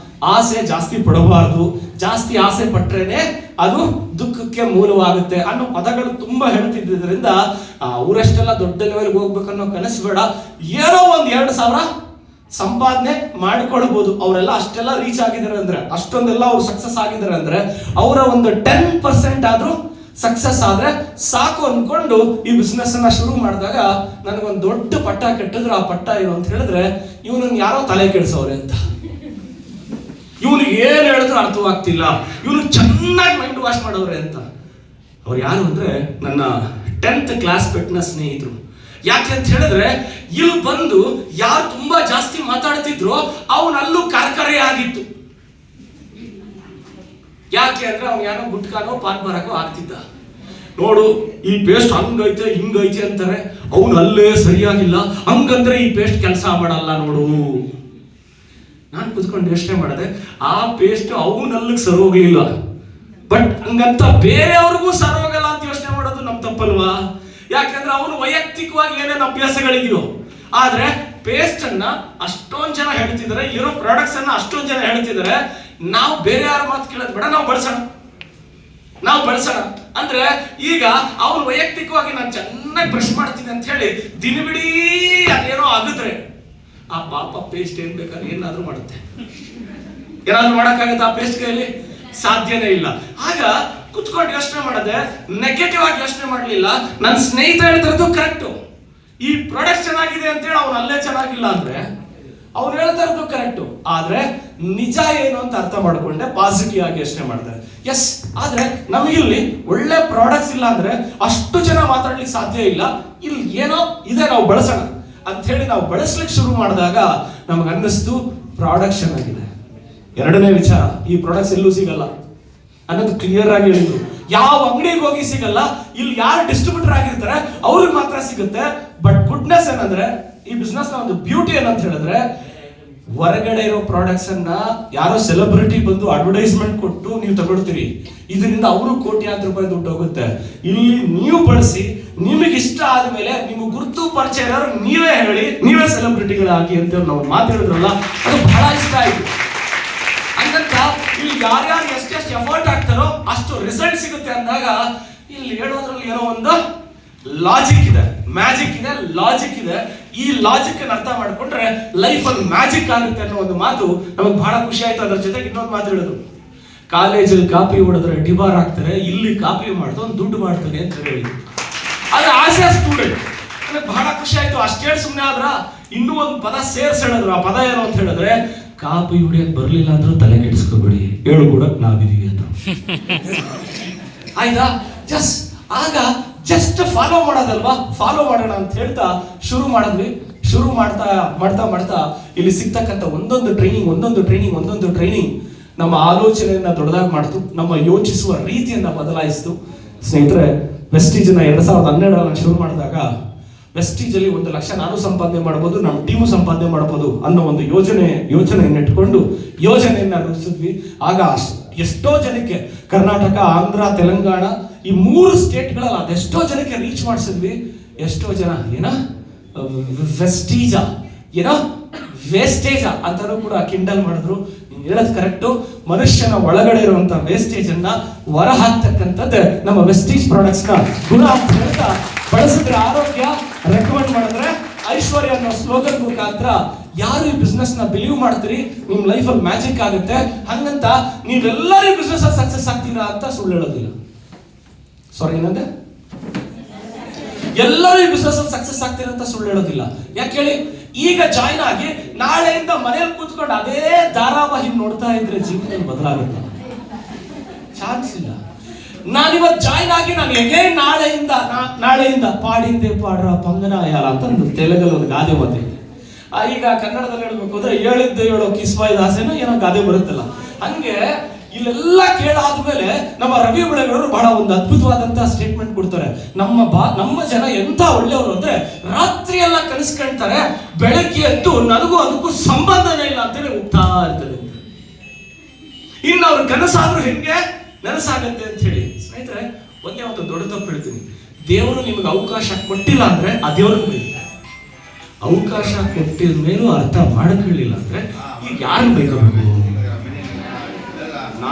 ಆಸೆ ಜಾಸ್ತಿ ಪಡಬಾರ್ದು, ಜಾಸ್ತಿ ಆಸೆ ಪಟ್ರೇನೆ ಅದು ದುಃಖಕ್ಕೆ ಮೂಲವಾಗುತ್ತೆ ಅನ್ನೋ ಪದಗಳು ತುಂಬಾ ಹೇಳ್ತಿದ್ದರಿಂದ ಅವರಷ್ಟೆಲ್ಲ ದೊಡ್ಡ ಲೆವೆಲ್ಗೆ ಹೋಗ್ಬೇಕನ್ನೋ ಕನಸು ಬೇಡ. ಏನೋ 1-2,000 ಸಂಪಾದನೆ ಮಾಡಿಕೊಳ್ಬಹುದು. ಅವರೆಲ್ಲ ಅಷ್ಟೆಲ್ಲ ರೀಚ್ ಆಗಿದ್ದಾರೆ ಅಂದ್ರೆ, ಅಷ್ಟೊಂದೆಲ್ಲ ಅವ್ರು ಸಕ್ಸಸ್ ಆಗಿದ್ದಾರೆ ಅಂದ್ರೆ, ಅವರ ಒಂದು 10% ಆದ್ರೂ ಸಕ್ಸಸ್ ಆದ್ರೆ ಸಾಕು ಅನ್ಕೊಂಡು ಈ ಬಿಸ್ನೆಸ್ ಅನ್ನ ಶುರು ಮಾಡಿದಾಗ ನನಗೊಂದು ದೊಡ್ಡ ಪಟ್ಟ ಕೆಟ್ಟಿದ್ರು. ಆ ಪಟ್ಟ ಏನು ಅಂತ ಹೇಳಿದ್ರೆ, ಇವನನ್ನ ಯಾರೋ ತಲೆ ಕೆಡಿಸೋರೆ ಅಂತ, ಇವನಿಗೆ ಏನ್ ಹೇಳಿದ್ರು ಅರ್ಥವಾಗ್ತಿಲ್ಲ, ಇವನು ಚೆನ್ನಾಗಿ ಮೈಂಡ್ ವಾಶ್ ಮಾಡೋರೆ ಅಂತ. ಅವ್ರು ಯಾರು ಅಂದ್ರೆ ನನ್ನ 10th ಕ್ಲಾಸ್ ಬಿಟ್ನ ಸ್ನೇಹಿತರು. ಯಾಕೆ ಅಂತ ಹೇಳಿದ್ರೆ, ಇಲ್ಲಿ ಬಂದು ಯಾರು ತುಂಬಾ ಜಾಸ್ತಿ ಮಾತಾಡ್ತಿದ್ರು ಅವನಲ್ಲೂ ಕಾರ್ಕರೆ ಆಗಿತ್ತು. ಯಾಕೆ ಅಂದ್ರೆ ಅವ್ನು ಯಾರೋ ಗುಟ್ಕಾನೋ ಪಾನ್ ಬರಕೋ ಆಗ್ತಿದ್ದ. ನೋಡು ಈ ಪೇಸ್ಟ್ ಹಂಗೈತೆ ಹಿಂಗೈತೆ ಅಂತಾರೆ, ಅವನು ಅಲ್ಲೇ ಸರಿಯಾಗಿಲ್ಲ, ಹಂಗಂದ್ರೆ ಈ ಪೇಸ್ಟ್ ಕೆಲಸ ಮಾಡಲ್ಲ ನೋಡು. ನಾನು ಕುತ್ಕೊಂಡು ಯೋಚನೆ ಮಾಡಿದೆ, ಆ ಪೇಸ್ಟ್ ಅವನಲ್ಲಿಗೆ ಸರಿ ಹೋಗ್ಲಿಲ್ಲ, ಬಟ್ ಹಂಗಂತ ಬೇರೆಯವ್ರಿಗೂ ಸರಿ ಹೋಗಲ್ಲ ಅಂತ ಯೋಚನೆ ಮಾಡೋದು ನಮ್ ತಪ್ಪಲ್ವಾ? ಯಾಕಂದ್ರೆ ಅವನು ವೈಯಕ್ತಿಕವಾಗಿ ಏನೇನು ಅಭ್ಯಾಸಗಳಿದೆಯೋ, ಆದ್ರೆ ಪೇಸ್ಟ್ ಅನ್ನ ಅಷ್ಟೊಂದ್ ಜನ ಹೇಳ್ತಿದ್ದಾರೆ, ಇರೋ ಪ್ರಾಡಕ್ಟ್ಸ್ ಅನ್ನ ಅಷ್ಟೊಂದ್ ಜನ ಹೇಳ್ತಿದ್ದಾರೆ. ನಾವು ಬೇರೆ ಯಾರ ಮಾತು ಕೇಳೋದು ಬೇಡ, ನಾವು ಬಳಸೋಣ ಅಂದ್ರೆ ಈಗ ಅವ್ನು ವೈಯಕ್ತಿಕವಾಗಿ ನಾನು ಚೆನ್ನಾಗಿ ಬ್ರಷ್ ಮಾಡ್ತೀನಿ ಅಂತ ಹೇಳಿ ದಿನವಿಡೀ ಅದೇನೋ ಆಗಿದ್ರೆ ಆ ಪಾಪ ಪೇಸ್ಟ್ ಏನ್ ಬೇಕಾದ್ರೆ ಏನಾದ್ರೂ ಮಾಡುತ್ತೆ. ಏನಾದ್ರೂ ಮಾಡಕ್ಕಾಗತ್ತೆ ಆ ಪೇಸ್ಟ್ ಕೈಯಲ್ಲಿ? ಸಾಧ್ಯನೇ ಇಲ್ಲ. ಆಗ ಕುತ್ಕೊಂಡು ಯೋಚನೆ ಮಾಡದೆ, ನೆಗೆಟಿವ್ ಆಗಿ ಯೋಚನೆ ಮಾಡ್ಲಿಲ್ಲ. ನನ್ನ ಸ್ನೇಹಿತ ಹೇಳ್ತಿರೋದು ಕರೆಕ್ಟು, ಈ ಪ್ರಾಡಕ್ಟ್ ಚೆನ್ನಾಗಿದೆ ಅಂತೇಳಿ ಅವ್ನು ಅಲ್ಲೇ ಚೆನ್ನಾಗಿಲ್ಲ ಅಂದ್ರೆ ಅವ್ನು ಹೇಳ್ತಾ ಇರೋದು ಕರೆಕ್ಟು. ಆದ್ರೆ ನಿಜ ಏನು ಅಂತ ಅರ್ಥ ಮಾಡ್ಕೊಂಡೆ, ಪಾಸಿಟಿವ್ ಆಗಿ ಯೋಚನೆ ಮಾಡಿದೆ. ಎಸ್, ಆದ್ರೆ ನಮಗಿಲ್ಲಿ ಒಳ್ಳೆ ಪ್ರಾಡಕ್ಟ್ಸ್ ಇಲ್ಲ ಅಂದ್ರೆ ಅಷ್ಟು ಜನ ಮಾತಾಡ್ಲಿಕ್ಕೆ ಸಾಧ್ಯ ಇಲ್ಲ. ಇಲ್ಲಿ ಏನೋ ಇದೆ, ನಾವು ಬಳಸೋಣ ಅಂತ ಹೇಳಿ ನಾವು ಬಳಸ್ಲಿಕ್ಕೆ ಶುರು ಮಾಡಿದಾಗ ನಮ್ಗೆ ಅನ್ನಿಸ್ತು ಪ್ರಾಡಕ್ಟ್ ಚೆನ್ನಾಗಿದೆ. ಎರಡನೇ ವಿಚಾರ, ಈ ಪ್ರಾಡಕ್ಟ್ಸ್ ಎಲ್ಲೂ ಸಿಗಲ್ಲ ಅನ್ನೋದು ಕ್ಲಿಯರ್ ಆಗಿ ಹೇಳಿದ್ರು. ಯಾವ ಅಂಗಡಿಗೆ ಹೋಗಿ ಸಿಗಲ್ಲ, ಇಲ್ಲಿ ಯಾರು ಡಿಸ್ಟ್ರಿಬ್ಯೂಟರ್ ಆಗಿರ್ತಾರೆ ಅವ್ರಿಗೆ ಮಾತ್ರ ಸಿಗುತ್ತೆ. ಬಟ್ ಗುಡ್ನೆಸ್ ಏನಂದ್ರೆ, ಈ ಬಿಸ್ನೆಸ್ ನ ಒಂದು ಬ್ಯೂಟಿ ಏನಂತ ಹೇಳಿದ್ರೆ, ಹೊರಗಡೆ ಇರೋ ಪ್ರಾಡಕ್ಟ್ಸ್ ಅನ್ನ ಯಾರೋ ಸೆಲೆಬ್ರಿಟಿ ಬಂದು ಅಡ್ವರ್ಟೈಸ್ಮೆಂಟ್ ಕೊಟ್ಟು ನೀವು ತಗೊಳ್ತೀರಿ, ಇದರಿಂದ ಅವರು ಕೋಟ್ಯಾಂತರ ರೂಪಾಯಿ ದುಡ್ಡು ಹೋಗುತ್ತೆ. ಇಲ್ಲಿ ನೀವು ಬಳಸಿ, ನಿಮಗೆ ಇಷ್ಟ ಆದ್ಮೇಲೆ ನಿಮಗೆ ಗುರುತು ಪರಿಚಯ ಇರೋರು ನೀವೇ ಹೇಳಿ, ನೀವೇ ಸೆಲೆಬ್ರಿಟಿಗಳಾಗಿ ಅಂತ ನಾವು ಮಾತಾಡಿದ್ರಲ್ಲ, ಅದು ಬಹಳ ಇಷ್ಟ ಆಯ್ತು. ಹಂಗಂತ ಇಲ್ಲಿ ಯಾರ್ಯಾರು ಎಷ್ಟೆಷ್ಟು ಎಫರ್ಟ್ ಆಗ್ತಾರೋ ಅಷ್ಟು ರಿಸಲ್ಟ್ ಸಿಗುತ್ತೆ ಅಂದಾಗ ಇಲ್ಲಿ ಹೇಳೋದ್ರಲ್ಲಿ ಏನೋ ಒಂದು ಲಾಜಿಕ್ ಇದೆ, ಮ್ಯಾಜಿಕ್ ಇದೆ, ಲಾಜಿಕ್ ಇದೆ. ಈ ಲಾಜಿಕ್ ಅನ್ನು ಅರ್ಥ ಮಾಡ್ಕೊಂಡ್ರೆ ಲೈಫ್ ಅಲ್ಲಿ ಮ್ಯಾಜಿಕ್ ಆಗುತ್ತೆ ಅನ್ನೋ ಒಂದು ಮಾತು ನಮಗೆ ಬಹಳ ಖುಷಿ ಆಯ್ತು. ಅದ್ರ ಜೊತೆಗೆ ಇನ್ನೊಂದು ಮಾತು ಹೇಳಿದ್ರು, ಕಾಲೇಜಲ್ಲಿ ಕಾಪಿ ಹೊಡೆದ್ರೆ ಡಿಬಾರ್ ಆಗ್ತಾರೆ, ಇಲ್ಲಿ ಕಾಪಿ ಮಾಡ್ತಾ ದುಡ್ಡು ಮಾಡ್ತಾನೆ ಅಂತ ಹೇಳಿ. ಅದು ಆಸೆ ಸ್ಟೂಡೆಂಟ್, ನನಗೆ ಬಹಳ ಖುಷಿ ಆಯ್ತು. ಅಷ್ಟೇ ಸುಮ್ಮನೆ ಆದ್ರ ಇನ್ನೂ ಒಂದು ಪದ ಸೇರ್ಸ್ ಹೇಳಿದ್ರು. ಆ ಪದ ಏನು ಅಂತ ಹೇಳಿದ್ರೆ, ಕಾಪಿ ಹೊಡಿಯಕ್ ಬರ್ಲಿಲ್ಲ ಅಂದ್ರೂ ತಲೆ ಕೆಡಿಸ್ಕೋಬೇಡಿ, ಹೇಳು ಕೂಡ ನಾವಿದೀವಿ ಅಂತ. ಆಯ್ತಾ? ಆಗ ಜಸ್ಟ್ ಫಾಲೋ ಮಾಡೋದಲ್ವಾ, ಫಾಲೋ ಮಾಡೋಣ ಅಂತ ಹೇಳ್ತಾ ಶುರು ಮಾಡಿದ್ವಿ. ಶುರು ಮಾಡ್ತಾ ಮಾಡ್ತಾ ಮಾಡ್ತಾ ಇಲ್ಲಿ ಸಿಗ್ತಕ್ಕಂಥ ಒಂದೊಂದು ಟ್ರೈನಿಂಗ್ ನಮ್ಮ ಆಲೋಚನೆಯನ್ನ ದೊಡ್ಡದಾಗಿ ಮಾಡ್ತು, ನಮ್ಮ ಯೋಚಿಸುವ ರೀತಿಯನ್ನ ಬದಲಾಯಿಸ್ತು. ಸ್ನೇಹಿತರೆ, ವೆಸ್ಟೀಜ್ ನ 2012 ಶುರು ಮಾಡಿದಾಗ ವೆಸ್ಟೀಜ್ ಅಲ್ಲಿ 1 ಲಕ್ಷ ನಾನು ಸಂಪಾದನೆ ಮಾಡ್ಬೋದು, ನಮ್ಮ ಟೀಮು ಸಂಪಾದನೆ ಮಾಡ್ಬೋದು ಅನ್ನೋ ಒಂದು ಯೋಚನೆಯನ್ನು ಇಟ್ಕೊಂಡು ಯೋಜನೆಯನ್ನ ರೂಪಿಸಿದ್ವಿ. ಆಗ ಎಷ್ಟೋ ಜನಕ್ಕೆ ಕರ್ನಾಟಕ, ಆಂಧ್ರ, ತೆಲಂಗಾಣ ಈ 3 ಸ್ಟೇಟ್ಗಳಲ್ಲಿ ಅದೆಷ್ಟೋ ಜನಕ್ಕೆ ರೀಚ್ ಮಾಡಿಸಿದ್ವಿ. ಎಷ್ಟೋ ಜನ ವೆಸ್ಟೀಜ ವೇಸ್ಟೇಜ ಅಂತಾನೂ ಕೂಡ ಕಿಂಡಲ್ ಮಾಡಿದ್ರು. ಹೇಳೋದು ಕರೆಕ್ಟು, ಮನುಷ್ಯನ ಒಳಗಡೆ ಇರುವಂತ ವೇಸ್ಟೇಜ್ ಅನ್ನ ಹೊರ ಹಾಕ್ತಕ್ಕಂಥದ್ದು ನಮ್ಮ ವೆಸ್ಟೀಜ್ ಪ್ರಾಡಕ್ಟ್ಸ್ ನ ಗುಣ ಅಂತ ಹೇಳ್ತಾ, ಬಳಸಿದ್ರೆ ಆರೋಗ್ಯ, ರೆಕಮೆಂಡ್ ಮಾಡಿದ್ರೆ ಐಶ್ವರ್ಯ ಅನ್ನೋ ಸ್ಲೋಗನ್ ಮುಖಾಂತರ ಯಾರು ಈ ಬಿಸ್ನೆಸ್ ನ ಬಿಲೀವ್ ಮಾಡ್ತೀರಿ, ನಿಮ್ ಲೈಫ್ ಅಲ್ಲಿ ಮ್ಯಾಜಿಕ್ ಆಗುತ್ತೆ. ಹಂಗಂತ ನೀವೆಲ್ಲರೂ ಬಿಸ್ನೆಸ್ ಅಲ್ಲಿ ಸಕ್ಸಸ್ ಆಗ್ತೀರಾ ಅಂತ ಸುಳ್ಳು ಹೇಳೋದಿಲ್ಲ. ಸಾರಿ, ಏನಂತೆ? ಎಲ್ಲರೂ ಈ ಬಿಸ್ನೆಸ್ ಅಲ್ಲಿ ಸಕ್ಸಸ್ ಆಗ್ತೀರಾ ಅಂತ ಸುಳ್ಳು ಹೇಳೋದಿಲ್ಲ. ಯಾಕೆ ಹೇಳಿ, ಈಗ ಜಾಯ್ನ್ ಆಗಿ ನಾಳೆಯಿಂದ ಮನೇಲಿ ಕೂತ್ಕೊಂಡು ಅದೇ ಧಾರಾವಾಹಿ ನೋಡ್ತಾ ಇದ್ರೆ ಜೀವನದಲ್ಲಿ ಬದಲಾಗುತ್ತೆ? ಚಾನ್ಸ್ ಇಲ್ಲ. ನಾನಿವತ್ತು ಜಾಯ್ನ್ ಆಗಿ ನಾನು ಹೇಗೆ ನಾಳೆಯಿಂದ ಪಾಡಿಂದೆ ಪಾಡ್ರ ಪಂಗನಾಯಾಲ ಅಂತ ಒಂದು ತೆಲುಗಲ್ಲಿ ಒಂದು ಗಾದೆ ಬಂದಿದೆ. ಈಗ ಕನ್ನಡದಲ್ಲಿ ಹೇಳ್ಬೇಕು ಅಂದ್ರೆ ಹೇಳಿದ್ದೆ ಹೇಳೋ ಕಿಸ್ವಾಯ್ ದಾಸೇನೋ ಏನೋ ಗಾದೆ ಬರುತ್ತಲ್ಲ, ಹಂಗೆ ಇಲ್ಲೆಲ್ಲ ಕೇಳಾದ್ಮೇಲೆ ನಮ್ಮ ರವಿ ಬೆಳೆಗಳವರು ಬಹಳ ಒಂದು ಅದ್ಭುತವಾದಂತಹ ಸ್ಟೇಟ್ಮೆಂಟ್ ಕೊಡ್ತಾರೆ. ನಮ್ಮ ಜನ ಎಂತ ಒಳ್ಳೆಯವರು ಅಂದ್ರೆ ರಾತ್ರಿ ಎಲ್ಲ ಕನಸ್ಕೊಳ್ತಾರೆ, ಬೆಳಗ್ಗೆ ಎದ್ದು ನನಗೂ ಅದಕ್ಕೂ ಸಂಬಂಧನೇ ಇಲ್ಲ ಅಂತೇಳಿ ಹೋಗ್ತಾ ಇರ್ತದೆ. ಇನ್ನು ಅವ್ರ ಕನಸಾದ್ರೂ ಹೆಂಗೆ ನನಸಾಗತ್ತೆ ಅಂತ ಹೇಳಿ. ಸ್ನೇಹಿತರೆ, ಒಂದೇ ಒಂದು ದೊಡ್ಡ ತಪ್ಪು ಹೇಳ್ತೀನಿ, ದೇವರು ನಿಮಗೆ ಅವಕಾಶ ಕೊಟ್ಟಿಲ್ಲ ಅಂದ್ರೆ ಆ ದೇವ್ರಿಗೆ ಬೇಕು. ಅವಕಾಶ ಕೊಟ್ಟಿದ ಮೇಲೂ ಅರ್ಥ ಮಾಡ್ಕೊಳ್ಳಿಲ್ಲ ಅಂದ್ರೆ ಈಗ ಯಾರು ಬೇಕು?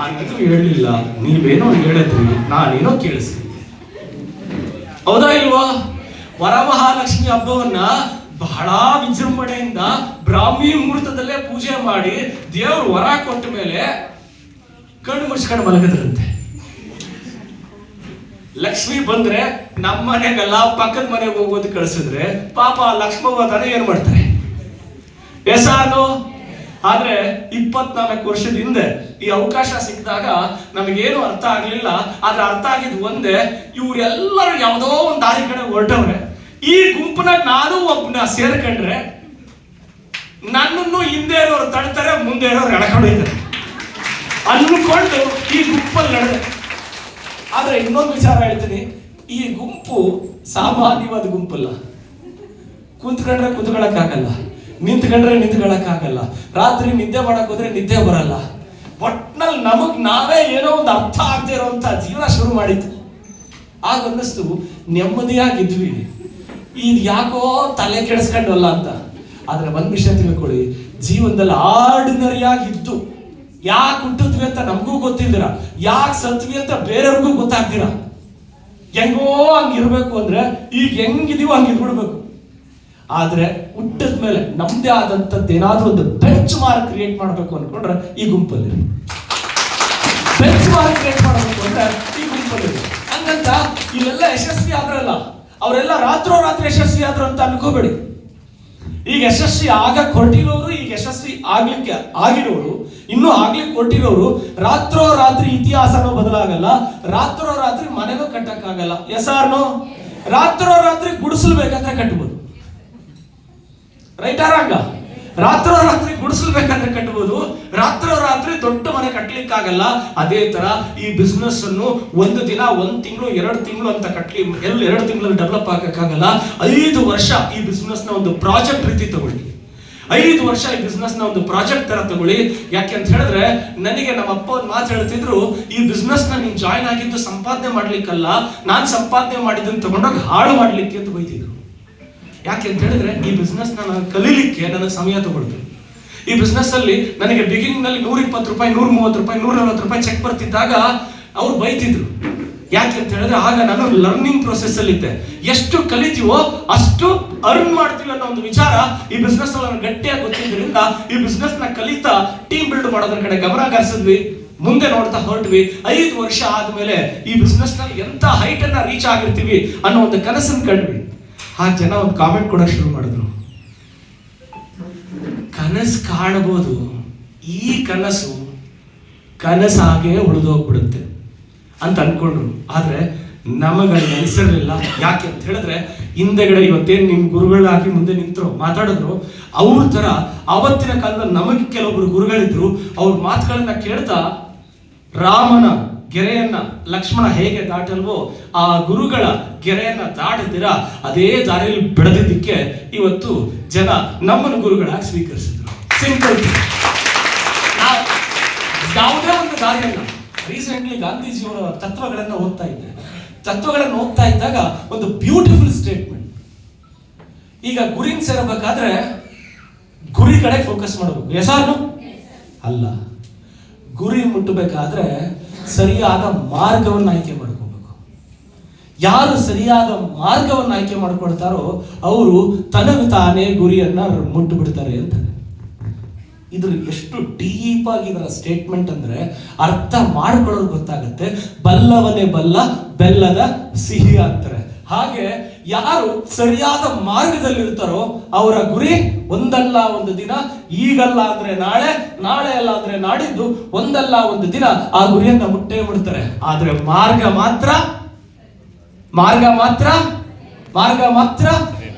ನಾನೇನು ಹೇಳಿಲ್ಲ, ನೀವೇನೋ ಹೇಳಿದ್ರಿ, ನಾನೇನೋ ಕೇಳಿಸ್ತೀನಿ. ಹೌದಾ ಇಲ್ವಾ? ವರಮಹಾಲಕ್ಷ್ಮಿ ಹಬ್ಬವನ್ನ ಬಹಳ ವಿಜೃಂಭಣೆಯಿಂದ ಬ್ರಾಹ್ಮಿ ಮುಹೂರ್ತದಲ್ಲೇ ಪೂಜೆ ಮಾಡಿ ದೇವರು ವರ ಕೊಟ್ಟ ಮೇಲೆ ಕಣ್ಣು ಮುಚ್ಕೊಂಡು ಮಲಗದ್ರಂತೆ. ಲಕ್ಷ್ಮಿ ಬಂದ್ರೆ ನಮ್ಮ ಮನೆಗೆಲ್ಲ ಪಕ್ಕದ ಮನೆಗೆ ಹೋಗೋದು ಕಳಿಸಿದ್ರೆ ಪಾಪ ಲಕ್ಷ್ಮವ್ವ ತಾನೇ ಏನ್ ಮಾಡ್ತಾರೆ? ಎಸಾನು. ಆದ್ರೆ 24 ವರ್ಷದ ಹಿಂದೆ ಈ ಅವಕಾಶ ಸಿಕ್ಕಿದಾಗ ನಮಗೇನು ಅರ್ಥ ಆಗ್ಲಿಲ್ಲ. ಆದ್ರೆ ಅರ್ಥ ಆಗಿದ್ ಒಂದೇ, ಇವ್ರೆಲ್ಲರೂ ಯಾವುದೋ ಒಂದು ದಾರಿ ಕಡೆ ಹೊರಟವ್ರೆ. ಈ ಗುಂಪನಾಗ ನಾನು ಒಬ್ಬನ ಸೇರ್ಕೊಂಡ್ರೆ ನನ್ನನ್ನು ಹಿಂದೆ ಇರೋರು ತಳ್ತಾರೆ, ಮುಂದೆ ಇರೋರು ಎಳ್ಕೊಂಡೊಯ್ತಾರೆ ಅನ್ಕೊಂಡು ಈ ಗುಂಪಲ್ಲಿ ನಡೆದೆ. ಆದ್ರೆ ಇನ್ನೊಂದು ವಿಚಾರ ಹೇಳ್ತೀನಿ, ಈ ಗುಂಪು ಸಾಮಾನ್ಯವಾದ ಗುಂಪಲ್ಲ. ಕುಂತ್ಕೊಂಡ್ರೆ ಕುತ್ಕೊಳಕ್ಕಾಗಲ್ಲ, ನಿಂತ್ಕೊಂಡ್ರೆ ನಿಂತ್ಕೊಳಕ್ಕಾಗಲ್ಲ, ರಾತ್ರಿ ನಿದ್ದೆ ಮಾಡಕ್ ಹೋದ್ರೆ ನಿದ್ದೆ ಬರಲ್ಲ. ಒಟ್ನಲ್ಲಿ ನಮಗ್ ನಾವೇ ಏನೋ ಒಂದು ಅರ್ಥ ಆಗದೆ ಇರೋಂತ ಜೀವನ ಶುರು ಮಾಡಿತ್ತು. ಆಗ ಅನ್ನಿಸ್ತು ನೆಮ್ಮದಿಯಾಗಿದ್ವಿ, ಇದು ಯಾಕೋ ತಲೆ ಕೆಡಿಸ್ಕೊಂಡಲ್ಲ ಅಂತ. ಆದ್ರೆ ಒಂದ್ ವಿಷಯ ತಿಳ್ಕೊಳ್ಳಿ, ಜೀವನದಲ್ಲಿ ಆರ್ಡಿನರಿಯಾಗಿದ್ದು ಯಾಕೆ ಹುಟ್ಟಿದ್ವಿ ಅಂತ ನಮಗೂ ಗೊತ್ತಿದ್ದೀರ, ಯಾಕೆ ಸತ್ವಿ ಅಂತ ಬೇರೆಯವ್ರಿಗೂ ಗೊತ್ತಾಗ್ತೀರ. ಹೆಂಗೋ ಹಂಗಿರ್ಬೇಕು ಅಂದ್ರೆ ಈಗ ಹೆಂಗಿದೀವೋ ಹಂಗಿರ್ಬಿಡ್ಬೇಕು. ಆದ್ರೆ ಹುಟ್ಟಿದ ಮೇಲೆ ನಮ್ದೇ ಆದಂತದ್ದು ಏನಾದ್ರೂ ಒಂದು ಬೆಂಚ್ ಮಾರ್ಕ್ ಕ್ರಿಯೇಟ್ ಮಾಡ್ಬೇಕು ಅನ್ಕೊಂಡ್ರೆ ಈ ಗುಂಪಲ್ಲಿ ಬೆಂಚ್ ಮಾರ್ಕ್ ಕ್ರಿಯೇಟ್ ಮಾಡಬೇಕು ಅಂದ್ರೆ ಈ ಗುಂಪಲ್ಲಿ. ಹಂಗಂತ ಇಲ್ಲೆಲ್ಲ ಯಶಸ್ವಿ ಆದ್ರಲ್ಲ, ಅವರೆಲ್ಲ ರಾತ್ರೋರಾತ್ರಿ ಯಶಸ್ವಿ ಆದ್ರು ಅಂತ ಅನ್ಕೋಬೇಡಿ. ಈಗ ಯಶಸ್ವಿ ಆಗಕ್ ಹೊರಟಿರೋರು, ಈಗ ಯಶಸ್ವಿ ಆಗ್ಲಿಕ್ಕೆ ಆಗಿರೋರು, ಇನ್ನೂ ಆಗ್ಲಿಕ್ಕೆ ಹೊರಟಿರೋರು ರಾತ್ರೋರಾತ್ರಿ ಇತಿಹಾಸನೂ ಬದಲಾಗಲ್ಲ, ರಾತ್ರೋರಾತ್ರಿ ಮನೆನೂ ಕಟ್ಟಕ್ಕಾಗಲ್ಲ. ಎಸಾರ್ನೋ? ರಾತ್ರೋರಾತ್ರಿ ಗುಡಿಸಲು ಬೇಕಾದ್ರೆ ಕಟ್ಬೋದು, ರೈಟ್ ಆರಾಗ? ರಾತ್ರೋರಾತ್ರಿ ಗುಡಿಸಲು ಬೇಕಾದ್ರೆ ಕಟ್ಟಬಹುದು, ರಾತ್ರೋರಾತ್ರಿ ದೊಡ್ಡ ಮನೆ ಕಟ್ಲಿಕ್ಕಾಗಲ್ಲ. ಅದೇ ತರ ಈ ಬಿಸ್ನೆಸ್ ಅನ್ನು ಒಂದು ದಿನ, 1 ತಿಂಗಳು 2 ತಿಂಗಳು ಅಂತ ಕಟ್ಲಿ 2 ತಿಂಗಳಲ್ಲಿ ಡೆವಲಪ್ ಆಗಕ್ಕಾಗಲ್ಲ. 5 ವರ್ಷ ಈ ಬಿಸ್ನೆಸ್ ನ ಒಂದು ಪ್ರಾಜೆಕ್ಟ್ ರೀತಿ ತಗೊಳ್ಳಿ, 5 ವರ್ಷ ಈ ಬಿಸ್ನೆಸ್ ನ ಒಂದು ಪ್ರಾಜೆಕ್ಟ್ ತರ ತಗೊಳ್ಳಿ. ಯಾಕೆ ಅಂತ ಹೇಳಿದ್ರೆ ನನಗೆ ನಮ್ಮ ಅಪ್ಪ ಒಂದು ಮಾತು ಹೇಳ್ತಿದ್ರು, ಈ ಬಿಸ್ನೆಸ್ ನ ನೀನ್ ಜಾಯ್ನ್ ಆಗಿದ್ದು ಸಂಪಾದನೆ ಮಾಡ್ಲಿಕ್ಕಲ್ಲ, ನಾನ್ ಸಂಪಾದನೆ ಮಾಡಿದ್ದನ್ನು ತಗೊಂಡೋಗಿ ಹಾಳು ಮಾಡ್ಲಿಕ್ಕೆ ಅಂತ ಬೈತಿದ್ರು. ಯಾಕೆ ಅಂತ ಹೇಳಿದ್ರೆ ಈ ಬಿಸ್ನೆಸ್ ನಾನು ಕಲೀಲಿಕ್ಕೆ ನನಗೆ ಸಮಯ ತಗೊಳ್ತು. ಈ ಬಿಸ್ನೆಸ್ ಅಲ್ಲಿ ನನಗೆ ಬಿಗಿನಿಂಗ್ ನಲ್ಲಿ 120 ರೂಪಾಯಿ, 130 ರೂಪಾಯಿ, 140 ರೂಪಾಯಿ ಚೆಕ್ ಬರ್ತಿದ್ದಾಗ ಅವ್ರು ಬೈತಿದ್ರು. ಯಾಕೆ ಅಂತ ಹೇಳಿದ್ರೆ ಆಗ ನಾನು ಲರ್ನಿಂಗ್ ಪ್ರೊಸೆಸ್ ಅಲ್ಲಿ ಇದ್ದೆ. ಎಷ್ಟು ಕಲಿತೀವೋ ಅಷ್ಟು ಅರ್ನ್ ಮಾಡ್ತೀವಿ ಅನ್ನೋ ಒಂದು ವಿಚಾರ ಈ ಬಿಸ್ನೆಸ್ ಅಲ್ಲಿ ನನಗೆ ಗಟ್ಟಿಯಾಗಿ ಗೊತ್ತಿದ್ರಿಂದ ಈ ಬಿಸ್ನೆಸ್ ನ ಕಲಿತಾ ಟೀಮ್ ಬಿಲ್ಡ್ ಮಾಡೋದ್ರ ಕಡೆ ಗಮನ ಹರಿಸಿದ್ವಿ, ಮುಂದೆ ನೋಡ್ತಾ ಹೊರಟ್ವಿ. 5 ವರ್ಷ ಆದ್ಮೇಲೆ ಈ ಬಿಸ್ನೆಸ್ ನಲ್ಲಿ ಎಂತ ಹೈಟ್ ಅನ್ನ ರೀಚ್ ಆಗಿರ್ತೀವಿ ಅನ್ನೋ ಒಂದು ಕನಸನ್ನು ಕಂಡ್ವಿ. ಆ ಜನ ಒಂದು ಕಾಮೆಂಟ್ ಕೊಡಕ್ ಶುರು ಮಾಡಿದ್ರು, ಕನಸು ಕಾಣಬಹುದು, ಈ ಕನಸಾಗೆ ಉಳಿದೋಗ್ಬಿಡುತ್ತೆ ಅಂತ ಅನ್ಕೊಂಡ್ರು. ಆದ್ರೆ ನಮಗಲ್ಲಿ ಅನಿಸಿರ್ಲಿಲ್ಲ. ಯಾಕೆ ಅಂತ ಹೇಳಿದ್ರೆ ಹಿಂದೆಗಡೆ ಇವತ್ತೇನು ನಿಮ್ ಗುರುಗಳಾಗಿ ಮುಂದೆ ನಿಂತರು ಮಾತಾಡಿದ್ರು, ಅವ್ರ ತರ ಅವತ್ತಿನ ಕಾಲದಲ್ಲಿ ನಮಗೆ ಕೆಲವೊಬ್ರು ಗುರುಗಳಿದ್ರು. ಅವ್ರ ಮಾತುಗಳನ್ನ ಕೇಳ್ತಾ ರಾಮನ ಗೆರೆಯನ್ನ ಲಕ್ಷ್ಮಣ ಹೇಗೆ ದಾಟಲ್ವೋ ಆ ಗುರುಗಳ ಗೆರೆಯನ್ನ ದಾಟದಿರ ಅದೇ ದಾರಿಯಲ್ಲಿ ಬೆಳೆದಿದ್ದಕ್ಕೆ ಇವತ್ತು ಜನ ನಮ್ಮನ್ನು ಗುರುಗಳಾಗಿ ಸ್ವೀಕರಿಸಿದ್ರು. ಸಿಂಪಲ್. ಯಾವುದೇ ಒಂದು ದಾರಿಯನ್ನ ರೀಸೆಂಟ್ಲಿ ಗಾಂಧೀಜಿಯವರ ತತ್ವಗಳನ್ನು ಓದ್ತಾ ಇದ್ದಾಗ ಒಂದು ಬ್ಯೂಟಿಫುಲ್ ಸ್ಟೇಟ್ಮೆಂಟ್. ಈಗ ಗುರಿನ ಸೇರಬೇಕಾದ್ರೆ ಗುರಿ ಕಡೆ ಫೋಕಸ್ ಮಾಡಬೇಕು. ಎಸಾನು ಅಲ್ಲ, ಗುರಿ ಮುಟ್ಟಬೇಕಾದ್ರೆ ಸರಿಯಾದ ಮಾರ್ಗವನ್ನು ಆಯ್ಕೆ ಮಾಡ್ಕೋಬೇಕು. ಯಾರು ಸರಿಯಾದ ಮಾರ್ಗವನ್ನು ಆಯ್ಕೆ ಮಾಡ್ಕೊಳ್ತಾರೋ ಅವರು ತನಗೆ ತಾನೇ ಗುರಿಯನ್ನ ಮುಟ್ಟು ಬಿಡ್ತಾರೆ ಅಂತ. ಇದ್ರ ಎಷ್ಟು ಡೀಪ್ ಆಗಿ ಇದರ ಸ್ಟೇಟ್ಮೆಂಟ್ ಅಂದ್ರೆ ಅರ್ಥ ಮಾಡ್ಕೊಳ್ಳೋರು ಗೊತ್ತಾಗತ್ತೆ. ಬಲ್ಲವನೇ ಬಲ್ಲ, ಬೆಲ್ಲದ ಸಿಹಿ ಅಂತಾರೆ. ಹಾಗೆ ಯಾರು ಸರಿಯಾದ ಮಾರ್ಗದಲ್ಲಿ ಇರ್ತಾರೋ ಅವರ ಗುರಿ ಒಂದಲ್ಲ ಒಂದು ದಿನ, ಈಗಲ್ಲ ಅಂದ್ರೆ ನಾಳೆ, ನಾಳೆ ಅಲ್ಲ ಅಂದ್ರೆ ನಾಡಿದ್ದು, ಒಂದಲ್ಲ ಒಂದು ದಿನ ಆ ಗುರಿಯನ್ನ ಮುಟ್ಟೇ ಬಿಡ್ತಾರೆ. ಆದ್ರೆ ಮಾರ್ಗ ಮಾತ್ರ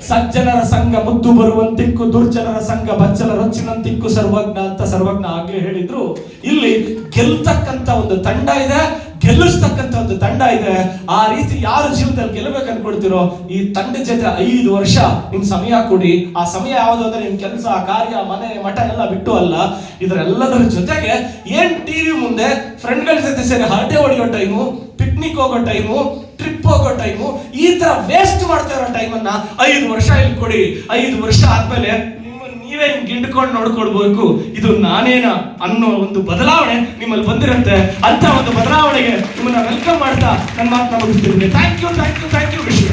ಸಜ್ಜನರ ಸಂಘ ಮುದ್ದು ಬರುವಂತಿಕ್ಕು, ದುರ್ಜನರ ಸಂಘ ಬಚ್ಚಲ ರೊಚ್ಚಿನಂತಿಕ್ಕು ಸರ್ವಜ್ಞ ಅಂತ ಸರ್ವಜ್ಞ ಆಗ್ಲೇ ಹೇಳಿದ್ರು. ಇಲ್ಲಿ ಗೆಲ್ತಕ್ಕಂತ ಒಂದು ತಂಡ ಇದೆ, ಗೆಲ್ಲಿಸ್ತಕ್ಕಂತ ಒಂದು ತಂಡ ಇದೆ. ಆ ರೀತಿ ಯಾರು ಜೀವನದಲ್ಲಿ ಗೆಲ್ಲಬೇಕು ಅನ್ಕೊಳ್ತಿರೋ ಈ ತಂಡ ಜೊತೆ 5 ವರ್ಷ ನಿಮ್ ಸಮಯ ಕೊಡಿ. ಆ ಸಮಯ ಯಾವುದು ಅಂದ್ರೆ ನಿಮ್ ಕೆಲಸ, ಕಾರ್ಯ, ಮನೆ, ಮಠ ಎಲ್ಲ ಬಿಟ್ಟು ಅಲ್ಲ. ಇದರೆಲ್ಲದರ ಜೊತೆಗೆ ಏನ್ ಟಿವಿ ಮುಂದೆ ಫ್ರೆಂಡ್ಗಳ ಜೊತೆ ಸೇರಿ ಹರಟೆ ಹೊಡೆಯೋ ಟೈಮು, ಪಿಕ್ನಿಕ್ ಹೋಗೋ ಟೈಮು, ಟ್ರಿಪ್ ಹೋಗೋ ಟೈಮು, ಈ ತರ ವೇಸ್ಟ್ ಮಾಡ್ತಾ ಇರೋ ಟೈಮನ್ನ 5 ವರ್ಷ ಇಲ್ಲಿ ಕೊಡಿ. 5 ವರ್ಷ ಆದ್ಮೇಲೆ ನಿಮ್ಮನ್ನ ನೀವೇ ಗಿಂಡ್ಕೊಂಡು ನೋಡ್ಕೊಡ್ಬೇಕು ಇದು ನಾನೇನ ಅನ್ನೋ ಒಂದು ಬದಲಾವಣೆ ನಿಮ್ಮಲ್ಲಿ ಬಂದಿರುತ್ತೆ. ಅಂತ ಒಂದು ಬದಲಾವಣೆಗೆ ನಿಮ್ಮನ್ನ ವೆಲ್ಕಮ್ ಮಾಡ್ತಾ ನನ್ನ ಮಾತನ್ನ ಮುಗಿಸ್ತಿದ್ದೀನಿ. ಥ್ಯಾಂಕ್ ಯು ವಿಶ್ವ.